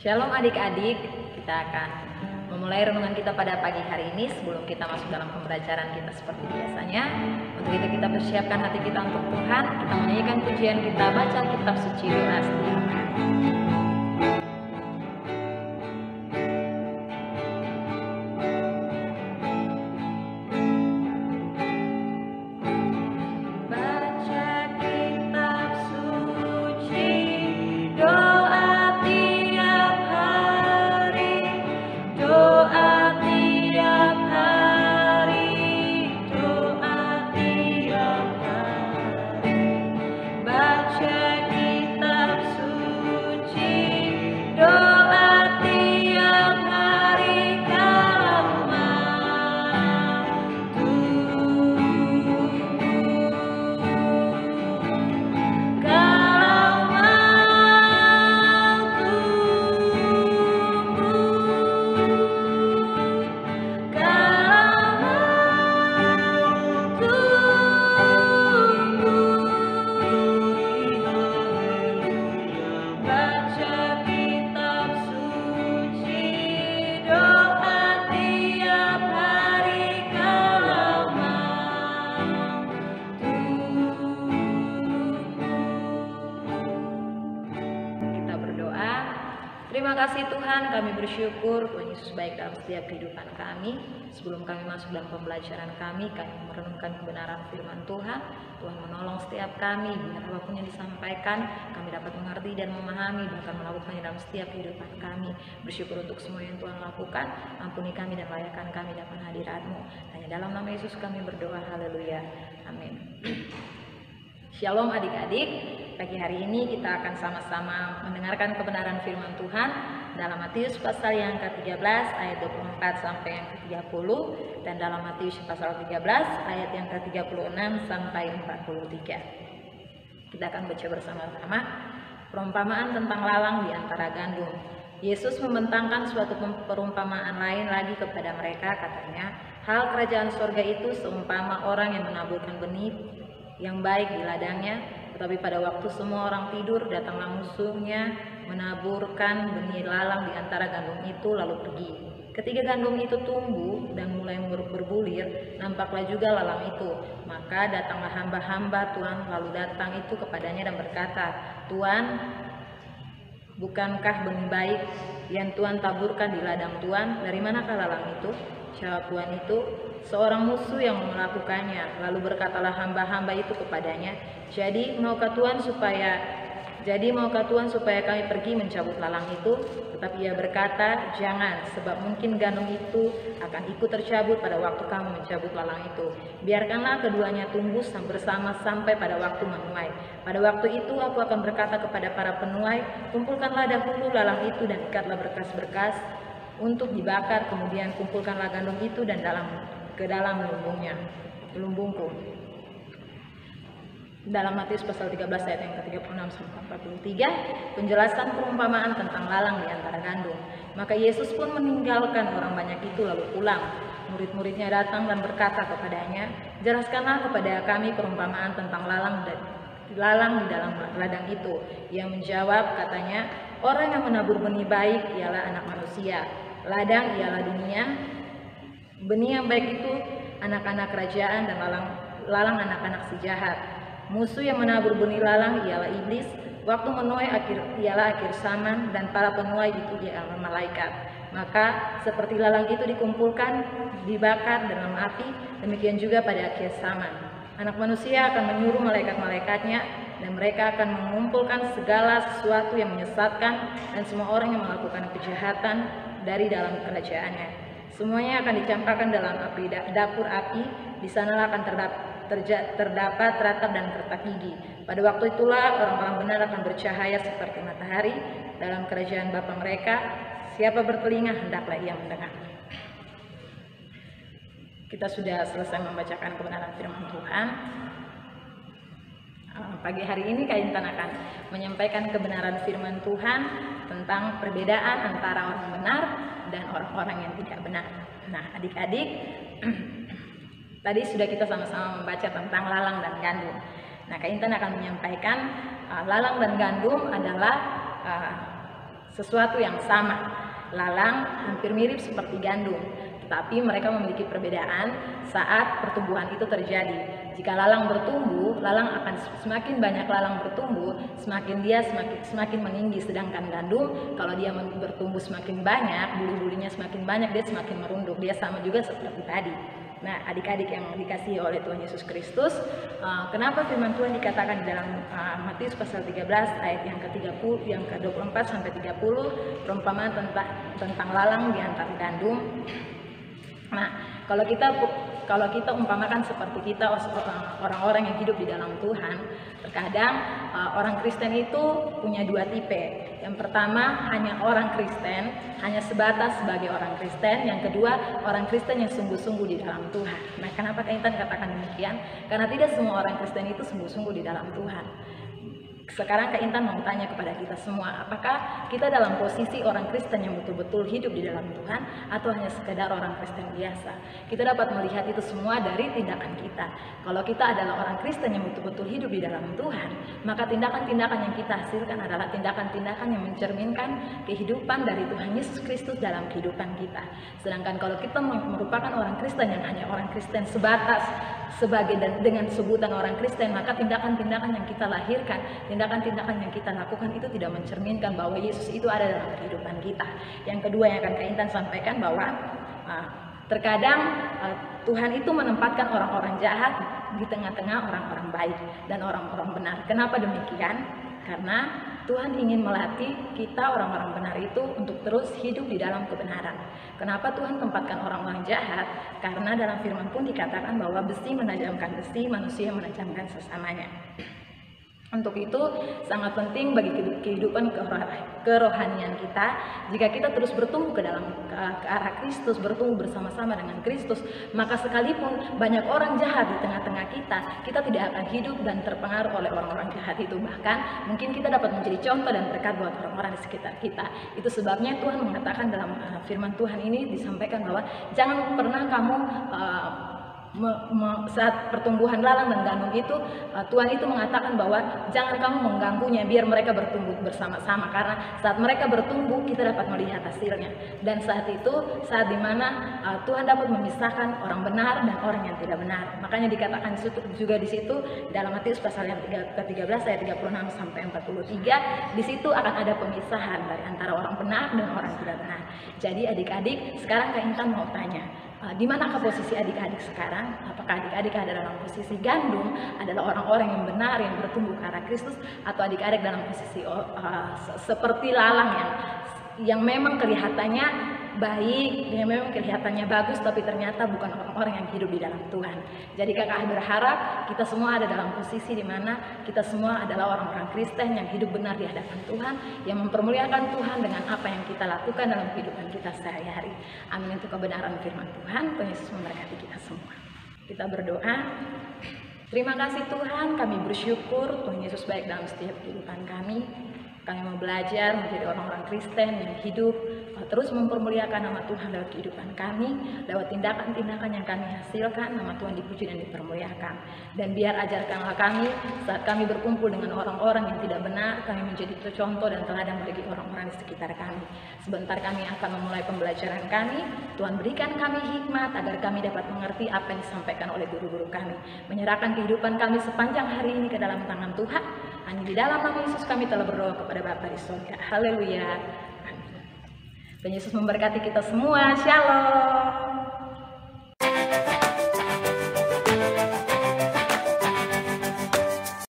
Shalom adik-adik, kita akan memulai renungan kita pada pagi hari ini. Sebelum kita masuk dalam pembelajaran kita seperti biasanya, untuk itu kita persiapkan hati kita untuk Tuhan. Kita menyanyikan pujian, kita baca kitab suci doa setiap hari. Terima kasih Tuhan, kami bersyukur Tuhan Yesus baik dalam setiap kehidupan kami. Sebelum kami masuk dalam pembelajaran kami merenungkan kebenaran firman Tuhan. Tuhan menolong setiap kami, biar apapun yang disampaikan kami dapat mengerti dan memahami, bahkan melakukannya dalam setiap kehidupan kami. Bersyukur untuk semua yang Tuhan lakukan. Ampuni kami dan layakkan kami dalam hadirat-Mu. Hanya dalam nama Yesus kami berdoa, haleluya, amin. Shalom adik-adik. Pagi hari ini kita akan sama-sama mendengarkan kebenaran firman Tuhan dalam Matius pasal yang ke-13 ayat 24 sampai yang ke-30 dan dalam Matius pasal 13 ayat yang ke-36 sampai 43. Kita akan baca bersama-sama perumpamaan tentang lalang di antara gandum. Yesus membentangkan suatu perumpamaan lain lagi kepada mereka, katanya, hal kerajaan surga itu seumpama orang yang menaburkan benih yang baik di ladangnya. Tetapi pada waktu semua orang tidur, datanglah musuhnya menaburkan benih lalang di antara gandum itu lalu pergi. Ketika gandum itu tumbuh dan mulai berbulir, nampaklah juga lalang itu. Maka datanglah hamba-hamba Tuhan lalu datang itu kepadanya dan berkata, Tuhan, bukankah benih baik yang Tuhan taburkan di ladang Tuhan? Dari manakah lalang itu? Jawab Tuhan itu, seorang musuh yang melakukannya. Lalu berkatalah hamba-hamba itu kepadanya, Jadi maukah Tuhan supaya kami pergi mencabut lalang itu? Tetapi ia berkata, jangan, sebab mungkin gandum itu akan ikut tercabut pada waktu kamu mencabut lalang itu. Biarkanlah keduanya tumbuh bersama sampai pada waktu menuai. Pada waktu itu aku akan berkata kepada para penuai, kumpulkanlah dahulu lalang itu dan ikatlah berkas-berkas untuk dibakar, kemudian kumpulkanlah gandum itu dan ke dalam lumbungku. Dalam Matius pasal 13 ayat yang ke-36 sampai 43, penjelasan perumpamaan tentang lalang di antara gandum. Maka Yesus pun meninggalkan orang banyak itu lalu pulang. Murid-muridnya datang dan berkata kepadanya, jelaskanlah kepada kami perumpamaan tentang lalang di dalam ladang itu. Ia menjawab, katanya, orang yang menabur benih baik ialah anak manusia. Ladang ialah dunia. Benih yang baik itu anak-anak kerajaan dan lalang anak-anak si jahat. Musuh yang menabur benih lalang ialah iblis. Waktu menuai ialah akhir zaman dan para penuai itu ialah malaikat. Maka seperti lalang itu dikumpulkan, dibakar dalam api, demikian juga pada akhir zaman. Anak manusia akan menyuruh malaikat-malaikatnya dan mereka akan mengumpulkan segala sesuatu yang menyesatkan dan semua orang yang melakukan kejahatan dari dalam kerajaannya. Semuanya akan dicampakkan dalam dapur api. Di sanalah akan terdapat ratap dan kertak gigi. Pada waktu itulah orang-orang benar akan bercahaya seperti matahari dalam kerajaan Bapa mereka. Siapa bertelinga hendaklah ia mendengar. Kita sudah selesai membacakan kebenaran firman Tuhan. Pagi hari ini Kak Intan akan menyampaikan kebenaran firman Tuhan tentang perbedaan antara orang benar dan orang-orang yang tidak benar. Nah, adik-adik, tadi sudah kita sama-sama membaca tentang lalang dan gandum. Nah, Kak Intan akan menyampaikan lalang dan gandum adalah sesuatu yang sama. Lalang hampir mirip seperti gandum, tetapi mereka memiliki perbedaan saat pertumbuhan itu terjadi. Jika lalang bertumbuh, lalang akan semakin banyak lalang bertumbuh, semakin dia semakin meninggi. Sedangkan gandum, kalau dia bertumbuh semakin banyak, bulu-bulunya semakin banyak, dia semakin merunduk. Dia sama juga seperti tadi. Nah, adik-adik yang dikasihi oleh Tuhan Yesus Kristus, kenapa firman Tuhan dikatakan di dalam Matius pasal 13 ayat yang ke-30, yang ke-24 sampai 30, perumpamaan tentang lalang di antara gandum. Nah, kalau kita umpamakan seperti kita orang-orang yang hidup di dalam Tuhan, terkadang orang Kristen itu punya dua tipe. Yang pertama hanya orang Kristen, hanya sebatas sebagai orang Kristen. Yang kedua orang Kristen yang sungguh-sungguh di dalam Tuhan. Nah, kenapa Kak Intan katakan demikian? Karena tidak semua orang Kristen itu sungguh-sungguh di dalam Tuhan. Sekarang Kak Intan mau tanya kepada kita semua, apakah kita dalam posisi orang Kristen yang betul-betul hidup di dalam Tuhan, atau hanya sekedar orang Kristen biasa? Kita dapat melihat itu semua dari tindakan kita. Kalau kita adalah orang Kristen yang betul-betul hidup di dalam Tuhan, maka tindakan-tindakan yang kita hasilkan adalah tindakan-tindakan yang mencerminkan kehidupan dari Tuhan Yesus Kristus dalam kehidupan kita. Sedangkan kalau kita merupakan orang Kristen yang hanya orang Kristen sebatas sebagai dengan sebutan orang Kristen, maka tindakan-tindakan yang kita lahirkan, tindakan-tindakan yang kita lakukan itu tidak mencerminkan bahwa Yesus itu ada dalam kehidupan kita. Yang kedua yang akan Kak Intan sampaikan bahwa terkadang Tuhan itu menempatkan orang-orang jahat di tengah-tengah orang-orang baik dan orang-orang benar. Kenapa demikian? Karena Tuhan ingin melatih kita orang-orang benar itu untuk terus hidup di dalam kebenaran. Kenapa Tuhan tempatkan orang-orang jahat? Karena dalam firman pun dikatakan bahwa besi menajamkan besi, manusia menajamkan sesamanya. Untuk itu sangat penting bagi kehidupan kerohanian kita, jika kita terus bertumbuh ke arah Kristus, bertumbuh bersama-sama dengan Kristus, maka sekalipun banyak orang jahat di tengah-tengah kita, kita tidak akan hidup dan terpengaruh oleh orang-orang jahat itu. Bahkan mungkin kita dapat menjadi contoh dan berkat buat orang-orang di sekitar kita. Itu sebabnya Tuhan mengatakan dalam firman Tuhan ini disampaikan bahwa jangan pernah kamu saat pertumbuhan lalang dan gandum itu, Tuhan itu mengatakan bahwa jangan kamu mengganggunya biar mereka bertumbuh bersama-sama, karena saat mereka bertumbuh kita dapat melihat hasilnya. Dan saat itu saat dimana Tuhan dapat memisahkan orang benar dan orang yang tidak benar. Makanya dikatakan juga di situ dalam Matius pasal yang ke-13 ayat 36 sampai 43, di situ akan ada pemisahan dari antara orang benar dan orang tidak benar. Jadi adik-adik, sekarang Kak Intan mau tanya, di manakah posisi adik-adik sekarang? Apakah adik-adik ada dalam posisi gandum, adalah orang-orang yang benar yang bertumbuh ke arah Kristus, atau adik-adik dalam posisi seperti lalang yang memang kelihatannya baik, yang memang kelihatannya bagus, tapi ternyata bukan orang-orang yang hidup di dalam Tuhan. Jadi kakak berharap kita semua ada dalam posisi di mana kita semua adalah orang-orang Kristen yang hidup benar di hadapan Tuhan, yang mempermuliakan Tuhan dengan apa yang kita lakukan dalam kehidupan kita sehari-hari. Amin untuk kebenaran firman Tuhan. Tuhan Yesus memberkati kita semua. Kita berdoa. Terima kasih Tuhan, kami bersyukur Tuhan Yesus baik dalam setiap kehidupan kami. Kami mau belajar menjadi orang-orang Kristen yang hidup terus mempermuliakan nama Tuhan dalam kehidupan kami, lewat tindakan-tindakan yang kami hasilkan, nama Tuhan dipuji dan dipermuliakan. Dan biar ajarkanlah kami saat kami berkumpul dengan orang-orang yang tidak benar, kami menjadi contoh dan teladan bagi orang-orang di sekitar kami. Sebentar kami akan memulai pembelajaran kami. Tuhan berikan kami hikmat agar kami dapat mengerti apa yang disampaikan oleh guru-guru kami. Menyerahkan kehidupan kami sepanjang hari ini ke dalam tangan Tuhan. Hanya di dalam nama Yesus kami telah berdoa kepada Bapa di surga. Haleluya. Amin. Tuhan Yesus memberkati kita semua. Shalom.